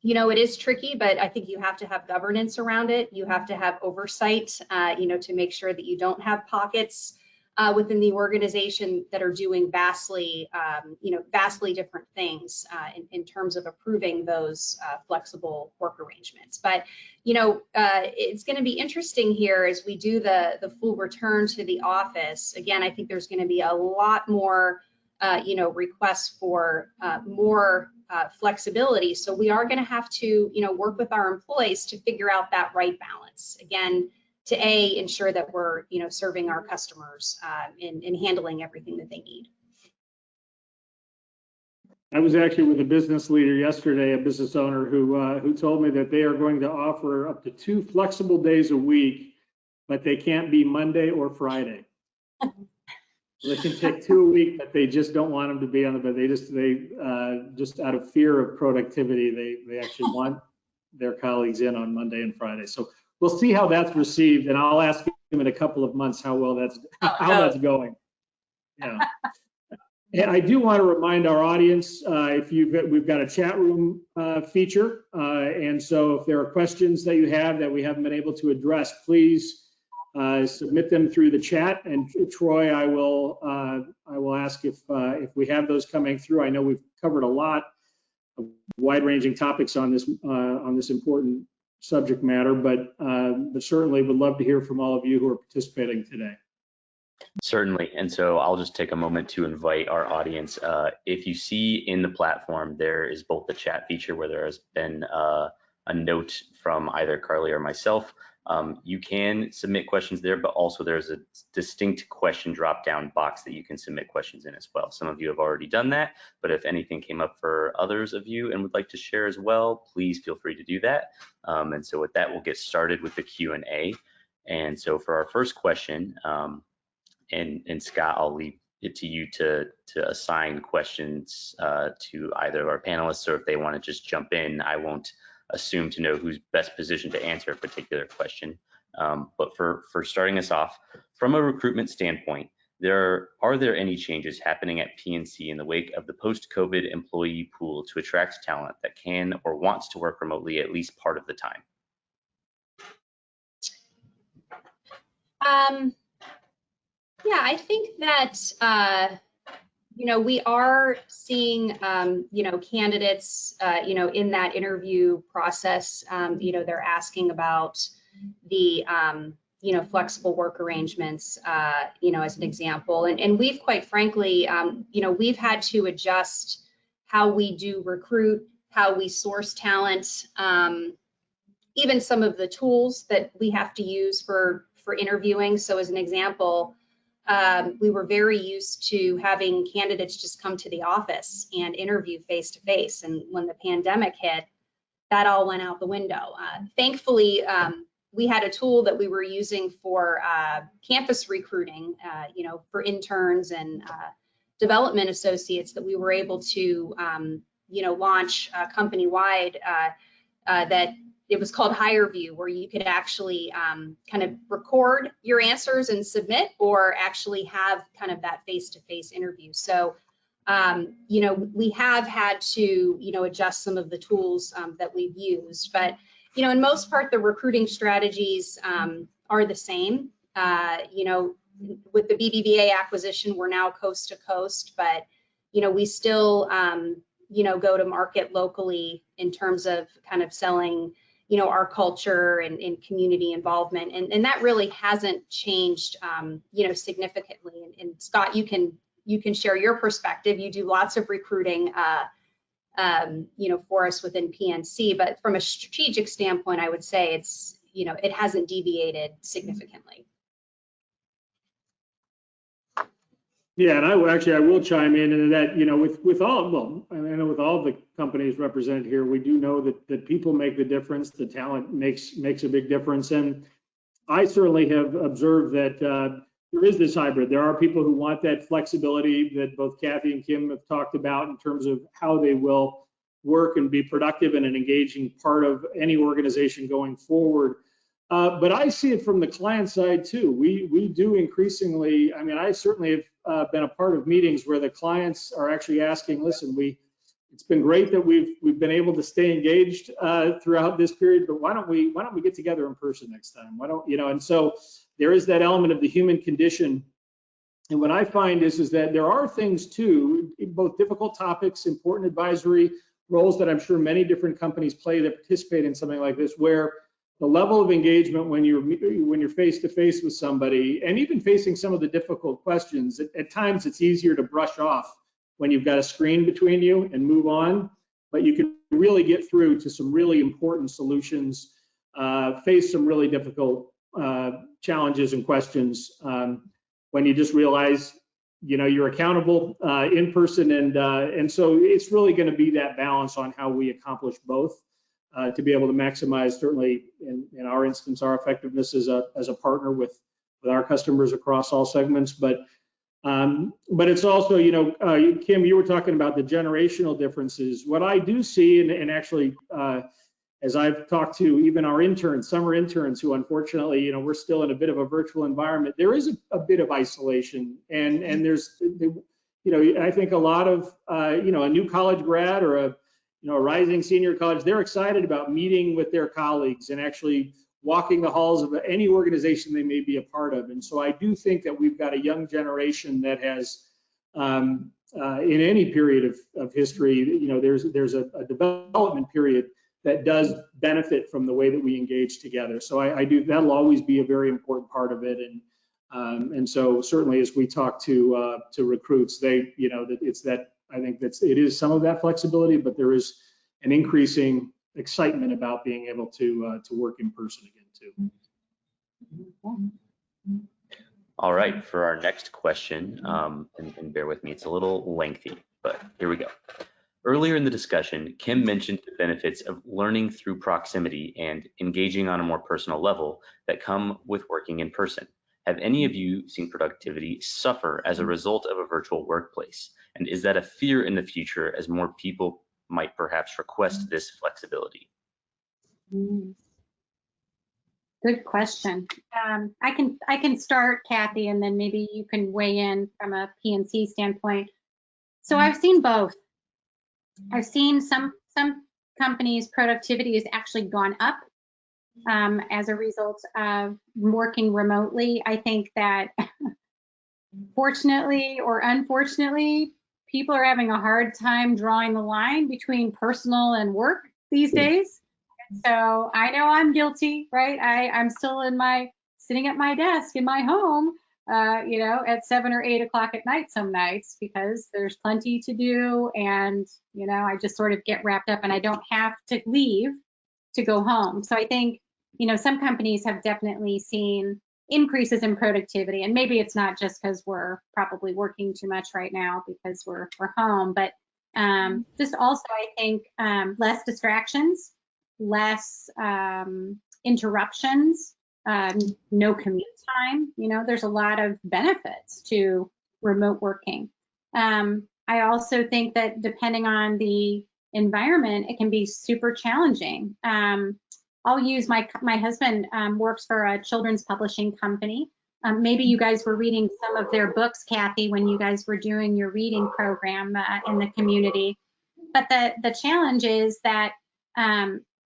it is tricky, but I think you have to have governance around it. You have to have oversight, to make sure that you don't have pockets within the organization that are doing vastly different things in terms of approving those flexible work arrangements. But, it's going to be interesting here as we do the full return to the office. Again, I think there's going to be a lot more, requests for more flexibility. So we are going to have to, work with our employees to figure out that right balance. Again, to ensure that we're, serving our customers and handling everything that they need. I was actually with a business leader yesterday, a business owner who told me that they are going to offer up to 2 flexible days a week, but they can't be Monday or Friday. They can take 2 a week, but they just don't want them to be on the bed. They just out of fear of productivity, they actually want their colleagues in on Monday and Friday. So we'll see how that's received, and I'll ask him in a couple of months how well that's going. Yeah. And I do want to remind our audience, we've got a chat room feature, and so if there are questions that you have that we haven't been able to address, please submit them through the chat. And Troy, I will ask if we have those coming through. I know we've covered a lot of wide-ranging topics on this important subject matter, but certainly would love to hear from all of you who are participating today. Certainly, and so I'll just take a moment to invite our audience. If you see in the platform, there is both the chat feature where there has been a note from either Carly or myself. You can submit questions there, but also there's a distinct question drop-down box that you can submit questions in as well. Some of you have already done that, but if anything came up for others of you and would like to share as well, please feel free to do that. And so with that, we'll get started with the Q&A. And so for our first question, and Scott, I'll leave it to you to assign questions to either of our panelists, or if they want to just jump in, I won't assume to know who's best positioned to answer a particular question. But for starting us off, from a recruitment standpoint, are there any changes happening at PNC in the wake of the post-COVID employee pool to attract talent that can or wants to work remotely at least part of the time? Yeah, I think that, we are seeing, candidates, in that interview process, they're asking about the, flexible work arrangements, as an example. And we've quite frankly, we've had to adjust how we do recruit, how we source talent, even some of the tools that we have to use for interviewing. So as an example, we were very used to having candidates just come to the office and interview face to face. And when the pandemic hit, that all went out the window. Thankfully, we had a tool that we were using for campus recruiting, for interns and development associates that we were able to, launch company-wide that it was called HireView, where you could actually kind of record your answers and submit, or actually have kind of that face-to-face interview. So, we have had to, adjust some of the tools that we've used, but, in most part, the recruiting strategies are the same. With the BBVA acquisition, we're now coast to coast, but, we still, go to market locally in terms of kind of selling, our culture and community involvement. And that really hasn't changed, significantly. And Scott, you can share your perspective. You do lots of recruiting, for us within PNC, but from a strategic standpoint, I would say it's, it hasn't deviated significantly. Yeah, and I will chime in and that, with all, well, I know with all the companies represented here, we do know that people make the difference, the talent makes a big difference. And I certainly have observed that there is this hybrid. There are people who want that flexibility that both Kathy and Kim have talked about in terms of how they will work and be productive and an engaging part of any organization going forward. But I see it from the client side too. We do increasingly, I mean, I certainly have been a part of meetings where the clients are actually asking, listen, it's been great that we've been able to stay engaged throughout this period, but why don't we get together in person next time? Why don't, and so there is that element of the human condition. And what I find is that there are things too, both difficult topics, important advisory roles that I'm sure many different companies play that participate in something like this, where the level of engagement when you're face to face with somebody, and even facing some of the difficult questions, at times it's easier to brush off when you've got a screen between you and move on, but you can really get through to some really important solutions, face some really difficult challenges and questions when you just realize, you're accountable in person, and so it's really going to be that balance on how we accomplish both. To be able to maximize, certainly in our instance, our effectiveness as a partner with our customers across all segments. But it's also, Kim, you were talking about the generational differences. What I do see, and actually, as I've talked to even our interns, summer interns, who unfortunately, we're still in a bit of a virtual environment, there is a bit of isolation, and there's, I think a lot of, a new college grad or a rising senior college, they're excited about meeting with their colleagues and actually walking the halls of any organization they may be a part of. And so I do think that we've got a young generation that has, in any period of history, there's a development period that does benefit from the way that we engage together. So I do, that'll always be a very important part of it. And so certainly as we talk to recruits, they, it's that, I think it is some of that flexibility, but there is an increasing excitement about being able to work in person again too. All right, for our next question, and bear with me, it's a little lengthy, but here we go. Earlier in the discussion, Kim mentioned the benefits of learning through proximity and engaging on a more personal level that come with working in person. Have any of you seen productivity suffer as a result of a virtual workplace? And is that a fear in the future as more people might perhaps request this flexibility? Good question. I can start, Kathy, and then maybe you can weigh in from a PNC standpoint. So I've seen both. I've seen some companies' productivity has actually gone up as a result of working remotely. I think that fortunately or unfortunately, people are having a hard time drawing the line between personal and work these days. So I know I'm guilty, right? I'm still sitting at my desk in my home, at 7 or 8 o'clock at night some nights because there's plenty to do, and I just sort of get wrapped up and I don't have to leave to go home. So I think some companies have definitely seen increases in productivity, and maybe it's not just because we're probably working too much right now because we're home, but just also I think less distractions, less interruptions, no commute time. There's a lot of benefits to remote working. I also think that depending on the environment, it can be super challenging. I'll use my husband works for a children's publishing company. Maybe you guys were reading some of their books, Kathy, when you guys were doing your reading program in the community. But the challenge is that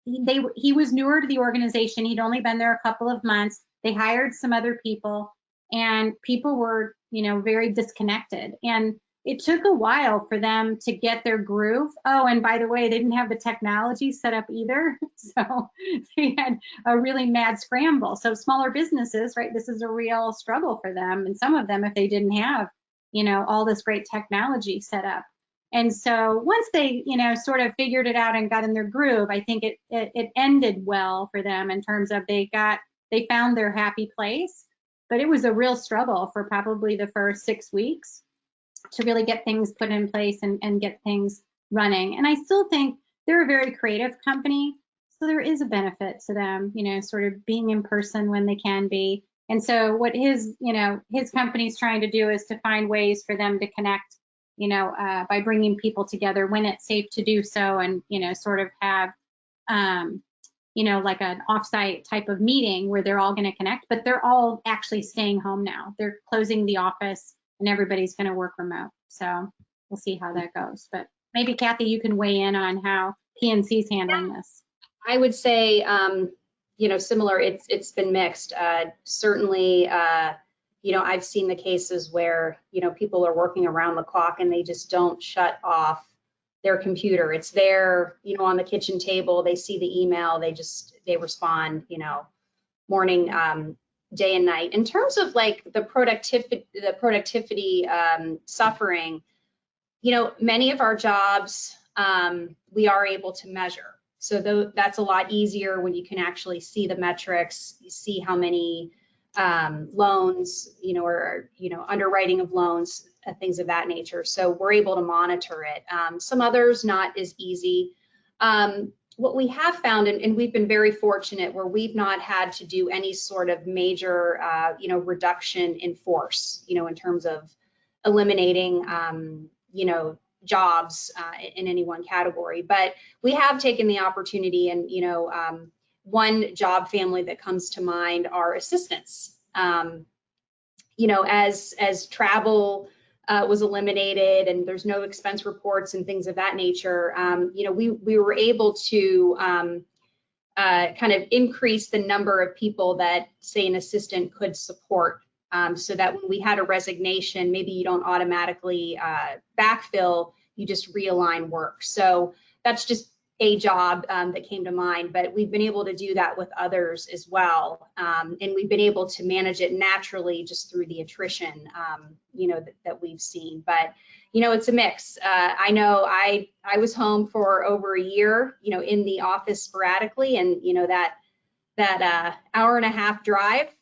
he was newer to the organization. He'd only been there a couple of months. They hired some other people, and people were, very disconnected. And it took a while for them to get their groove. Oh, and by the way, they didn't have the technology set up either. So they had a really mad scramble. So smaller businesses, right, this is a real struggle for them. And some of them, if they didn't have, all this great technology set up. And so once they, sort of figured it out and got in their groove, I think it ended well for them in terms of they found their happy place. But it was a real struggle for probably the first 6 weeks to really get things put in place and get things running. And I still think they're a very creative company, so there is a benefit to them, sort of being in person when they can be. And so what his company's trying to do is to find ways for them to connect, by bringing people together when it's safe to do so, and, sort of have, like an offsite type of meeting where they're all going to connect, but they're all actually staying home now. They're closing the office and everybody's going to work remote. So we'll see how that goes. But maybe Kathy, you can weigh in on how PNC's handling this. I would say, similar. It's been mixed. Certainly, I've seen the cases where, people are working around the clock and they just don't shut off their computer. It's there, on the kitchen table. They see the email. They respond, morning, day and night. In terms of like the productivity suffering, many of our jobs we are able to measure. So that's a lot easier when you can actually see the metrics, you see how many loans, or, underwriting of loans, things of that nature. So we're able to monitor it. Some others not as easy. What we have found, and we've been very fortunate where we've not had to do any sort of major, reduction in force, in terms of eliminating, jobs in any one category. But we have taken the opportunity, and, one job family that comes to mind are assistants. As travel was eliminated and there's no expense reports and things of that nature, we were able to kind of increase the number of people that, say, an assistant could support, so that when we had a resignation, maybe you don't automatically backfill, you just realign work. So that's just a job that came to mind, but we've been able to do that with others as well. And we've been able to manage it naturally just through the attrition, that we've seen. But, it's a mix. I know I was home for over a year, in the office sporadically, and, that hour and a half drive,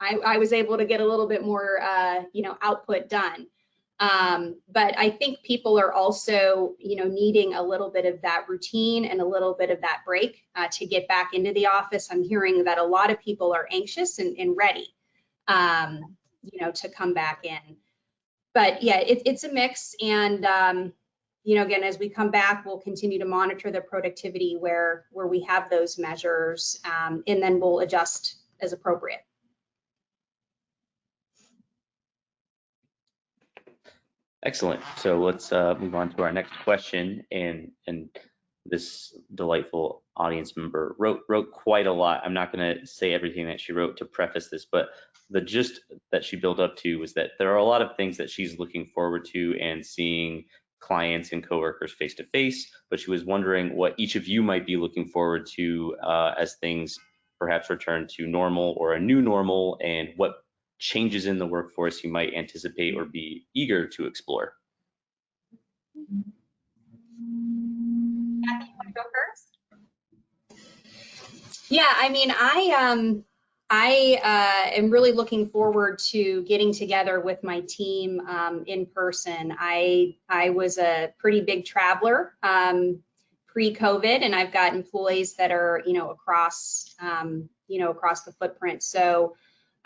I was able to get a little bit more, output done. But I think people are also, needing a little bit of that routine and a little bit of that break to get back into the office. I'm hearing that a lot of people are anxious and ready, to come back in. But yeah, it's a mix. And, again, as we come back, we'll continue to monitor the productivity where we have those measures, and then we'll adjust as appropriate. Excellent. So let's move on to our next question. And this delightful audience member wrote quite a lot. I'm not going to say everything that she wrote to preface this, but the gist that she built up to was that there are a lot of things that she's looking forward to and seeing clients and coworkers face to face, but she was wondering what each of you might be looking forward to as things perhaps return to normal or a new normal, and what changes in the workforce you might anticipate or be eager to explore. Kathy, you want to go first? Yeah, I mean, I am really looking forward to getting together with my team in person. I was a pretty big traveler pre-COVID, and I've got employees that are, across the footprint. So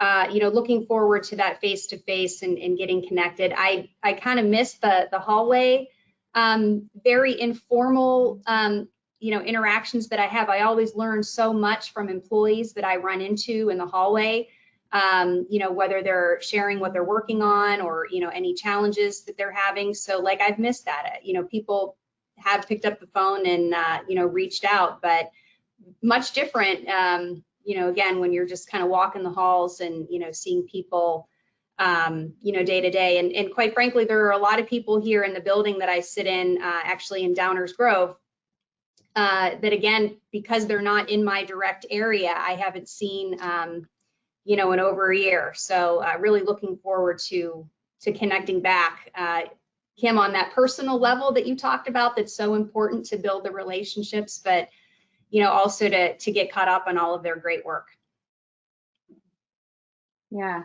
looking forward to that face-to-face and getting connected. I kind of miss the hallway, very informal, interactions that I have. I always learn so much from employees that I run into in the hallway, whether they're sharing what they're working on or, any challenges that they're having. So like, I've missed that. People have picked up the phone and, reached out, but much different, again, when you're just kind of walking the halls and, seeing people, day to day. And quite frankly, there are a lot of people here in the building that I sit in, actually in Downers Grove, that again, because they're not in my direct area, I haven't seen, in over a year. So really looking forward to connecting back. Kim, on that personal level that you talked about, that's so important to build the relationships, but also to get caught up on all of their great work. Yeah,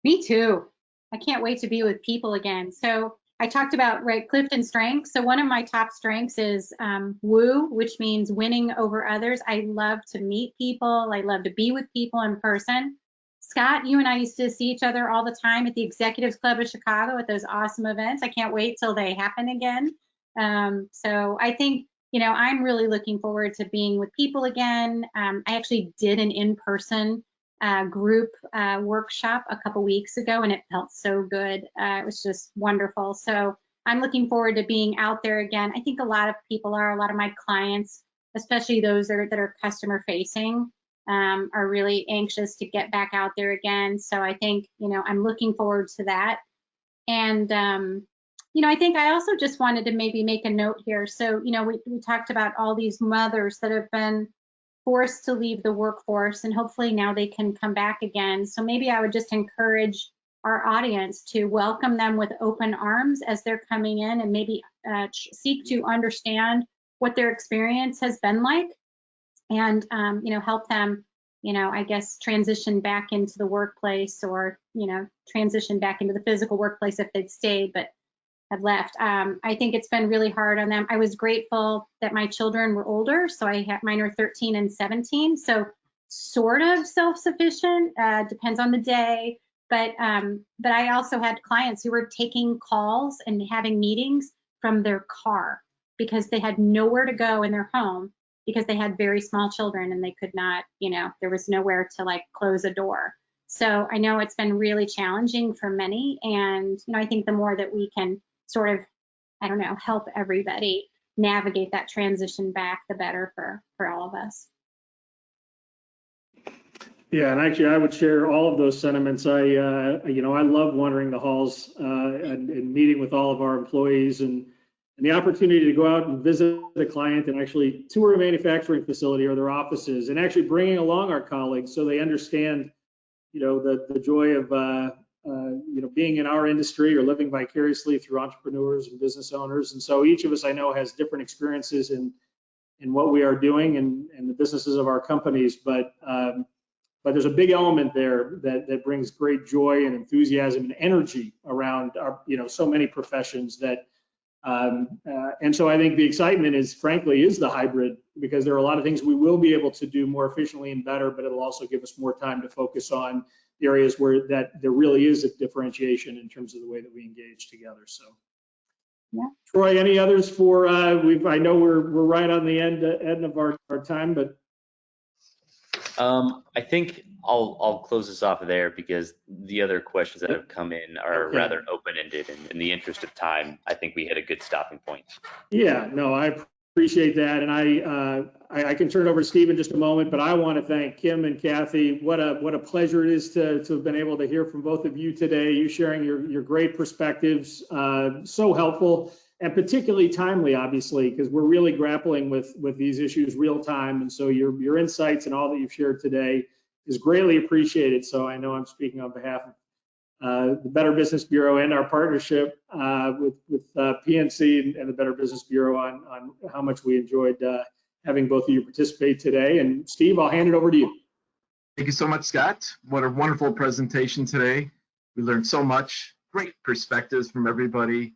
me too. I can't wait to be with people again. So I talked about, Clifton strengths. So one of my top strengths is woo, which means winning over others. I love to meet people. I love to be with people in person. Scott, you and I used to see each other all the time at the Executives Club of Chicago at those awesome events. I can't wait till they happen again. So I think, I'm really looking forward to being with people again. I actually did an in-person group workshop a couple weeks ago, and it felt so good. It was just wonderful. So I'm looking forward to being out there again. I think a lot of people are, a lot of my clients, especially those that are customer facing, are really anxious to get back out there again. So I think, I'm looking forward to that. And, I think I also just wanted to maybe make a note here. So, we talked about all these mothers that have been forced to leave the workforce, and hopefully now they can come back again. So maybe I would just encourage our audience to welcome them with open arms as they're coming in, and maybe seek to understand what their experience has been like, and help them, I guess, transition back into the workplace, or transition back into the physical workplace if they've stayed but have left. I think it's been really hard on them. I was grateful that my children were older, so mine are 13 and 17, so sort of self-sufficient, depends on the day. But I also had clients who were taking calls and having meetings from their car because they had nowhere to go in their home, because they had very small children and they could not, there was nowhere to close a door. So I know it's been really challenging for many, and I think the more that we can sort of, help everybody navigate that transition back, the better for all of us. Yeah, and actually, I would share all of those sentiments. I love wandering the halls and meeting with all of our employees, and the opportunity to go out and visit a client and actually tour a manufacturing facility or their offices, and actually bringing along our colleagues so they understand, the joy of being in our industry or living vicariously through entrepreneurs and business owners. And so each of us, I know, has different experiences in what we are doing and the businesses of our companies, but there's a big element there that brings great joy and enthusiasm and energy around our, so many professions that, and so I think the excitement is the hybrid, because there are a lot of things we will be able to do more efficiently and better, but it'll also give us more time to focus on the areas where there really is a differentiation in terms of the way that we engage together. So, yeah. Troy, any others for I know we're right on the end of our time, but I think I'll close this off there, because the other questions that have come in are rather open-ended, and in the interest of time, I think we hit a good stopping point. Yeah, no, I appreciate that, and I can turn it over to Steve in just a moment, but I want to thank Kim and Kathy. What a pleasure it is to have been able to hear from both of you today. You sharing your great perspectives, so helpful and particularly timely, obviously, because we're really grappling with these issues real time, and so your insights and all that you've shared today is greatly appreciated. So I know I'm speaking on behalf of the Better Business Bureau and our partnership with PNC and the Better Business Bureau on how much we enjoyed having both of you participate today. And Steve, I'll hand it over to you. Thank you so much, Scott. What a wonderful presentation today. We learned so much, great perspectives from everybody.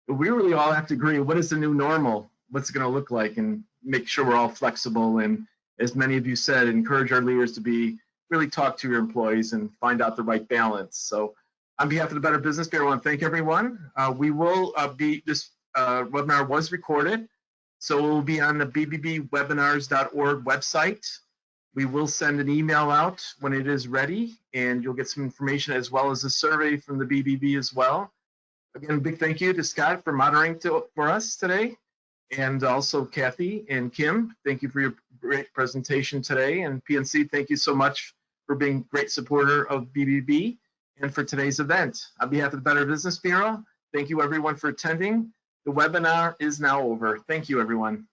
We really all have to agree, what is the new normal? What's it going to look like? And make sure we're all flexible. And as many of you said, encourage our leaders to be really talk to your employees and find out the right balance. So on behalf of the Better Business Bureau, I want to thank everyone. This webinar was recorded, so it will be on the bbbwebinars.org website. We will send an email out when it is ready, and you'll get some information as well as a survey from the BBB as well. Again, big thank you to Scott for moderating for us today, and also Kathy and Kim. Thank you for your great presentation today, and PNC, thank you so much for being a great supporter of BBB and for today's event. On behalf of the Better Business Bureau, thank you everyone for attending. The webinar is now over. Thank you, everyone.